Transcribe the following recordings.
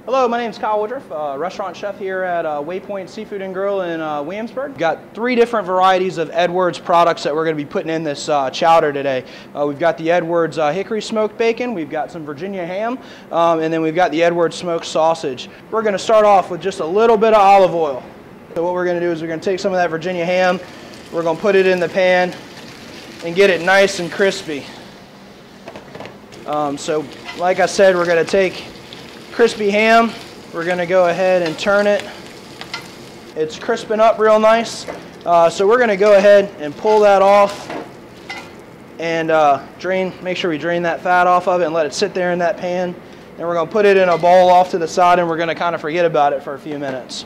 Hello, my name is Kyle Woodruff, restaurant chef here at Waypoint Seafood Grill in Williamsburg. We've got 3 different varieties of Edwards products that we're going to be putting in this chowder today. We've got the Edwards hickory smoked bacon, we've got some Virginia ham, and then we've got the Edwards smoked sausage. We're going to start off with just a little bit of olive oil. So what we're going to do is we're going to take some of that Virginia ham, we're going to put it in the pan and get it nice and crispy. So like I said, we're going to take crispy ham, we're going to go ahead and turn it. It's crisping up real nice, so we're going to go ahead and pull that off and make sure we drain that fat off of it and let it sit there in that pan. And we're going to put it in a bowl off to the side, and we're going to kind of forget about it for a few minutes.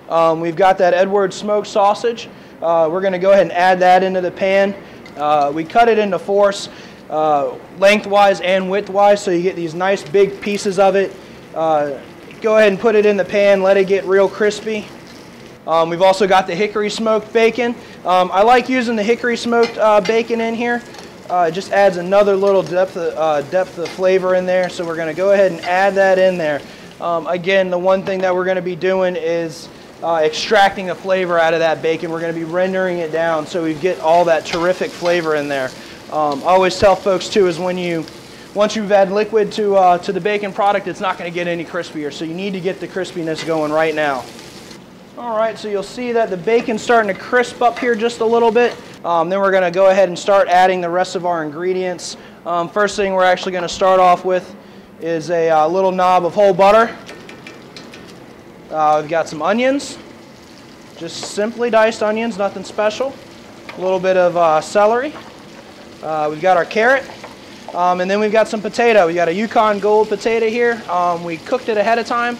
We've got that Edwards smoked sausage. We're going to go ahead and add that into the pan. We cut it into fourths, lengthwise and widthwise, so you get these nice big pieces of it. Go ahead and put it in the pan, let it get real crispy. We've also got the hickory smoked bacon. I like using the hickory smoked bacon in here. It just adds another little depth of flavor in there, so we're going to go ahead and add that in there. Again, the one thing that we're going to be doing is extracting the flavor out of that bacon. We're going to be rendering it down so we get all that terrific flavor in there. I always tell folks too is once you've added liquid to the bacon product, it's not going to get any crispier, so you need to get the crispiness going right now. Alright, so you'll see that the bacon's starting to crisp up here just a little bit. Then we're going to go ahead and start adding the rest of our ingredients. First thing we're actually going to start off with is a little knob of whole butter. We've got some onions, just simply diced onions, nothing special. A little bit of celery. We've got our carrot. And then we've got some potato. We got a Yukon Gold potato here. We cooked it ahead of time.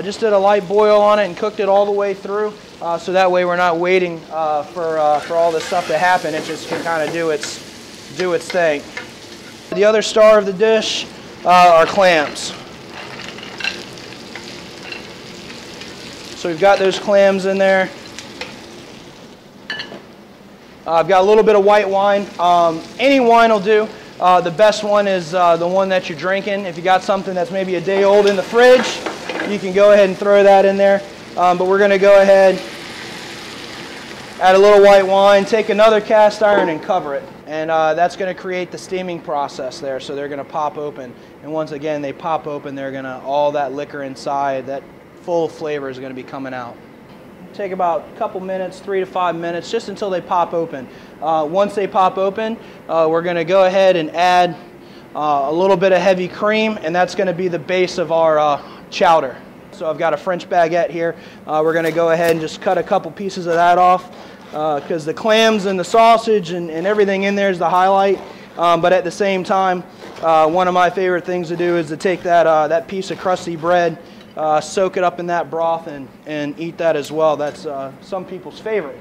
Just did a light boil on it and cooked it all the way through. So that way we're not waiting for all this stuff to happen. It just can kind of do its thing. The other star of the dish are clams. So we've got those clams in there. I've got a little bit of white wine. Any wine will do. The best one is the one that you're drinking. If you got something that's maybe a day old in the fridge, you can go ahead and throw that in there. But we're going to go ahead, add a little white wine, take another cast iron and cover it. And that's going to create the steaming process there. So they're going to pop open. And once again, they pop open, they're going to, all that liquor inside, that full flavor is going to be coming out. Take about a couple minutes, 3 to 5 minutes, just until they pop open. Once they pop open, we're going to go ahead and add a little bit of heavy cream, and that's going to be the base of our chowder. So I've got a French baguette here. We're going to go ahead and just cut a couple pieces of that off because the clams and the sausage and everything in there is the highlight. But at the same time, one of my favorite things to do is to take that piece of crusty bread, soak it up in that broth and eat that as well. That's some people's favorite.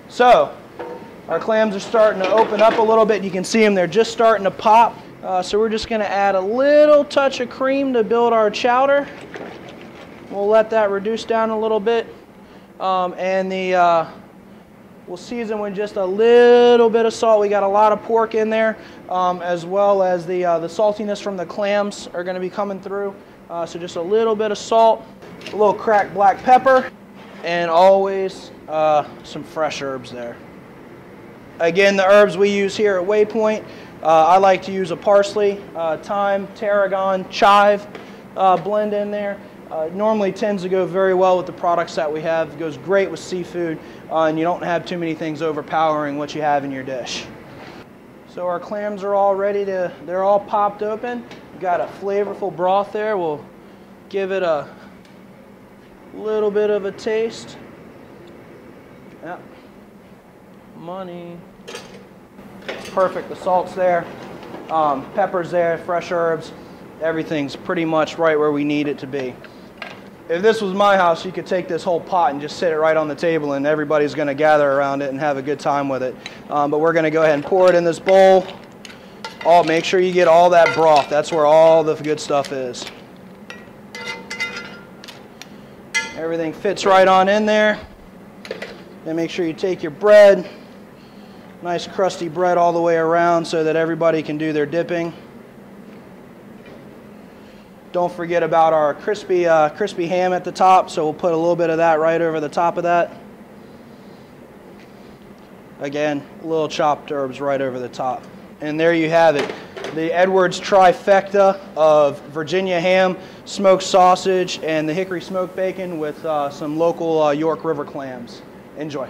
So our clams are starting to open up a little bit. You can see them, they're just starting to pop. So we're just going to add a little touch of cream to build our chowder. We'll let that reduce down a little bit. We'll season with just a little bit of salt. We got a lot of pork in there, as well as the saltiness from the clams are going to be coming through. So just a little bit of salt, a little cracked black pepper, and always some fresh herbs there. Again, the herbs we use here at Waypoint, I like to use a parsley, thyme, tarragon, chive blend in there. Normally tends to go very well with the products that we have. It goes great with seafood, and you don't have too many things overpowering what you have in your dish. So our clams are all ready to, they're all popped open. We've got a flavorful broth there. We'll give it a little bit of a taste. Yep. Money. It's perfect. The salt's there, pepper's there, fresh herbs. Everything's pretty much right where we need it to be. If this was my house, you could take this whole pot and just sit it right on the table and everybody's going to gather around it and have a good time with it. But we're going to go ahead and pour it in this bowl. Make sure you get all that broth. That's where all the good stuff is. Everything fits right on in there. Then make sure you take your bread, nice crusty bread all the way around so that everybody can do their dipping. Don't forget about our crispy ham at the top, so we'll put a little bit of that right over the top of that. Again, little chopped herbs right over the top. And there you have it. The Edwards trifecta of Virginia ham, smoked sausage, and the hickory smoked bacon with some local York River clams. Enjoy.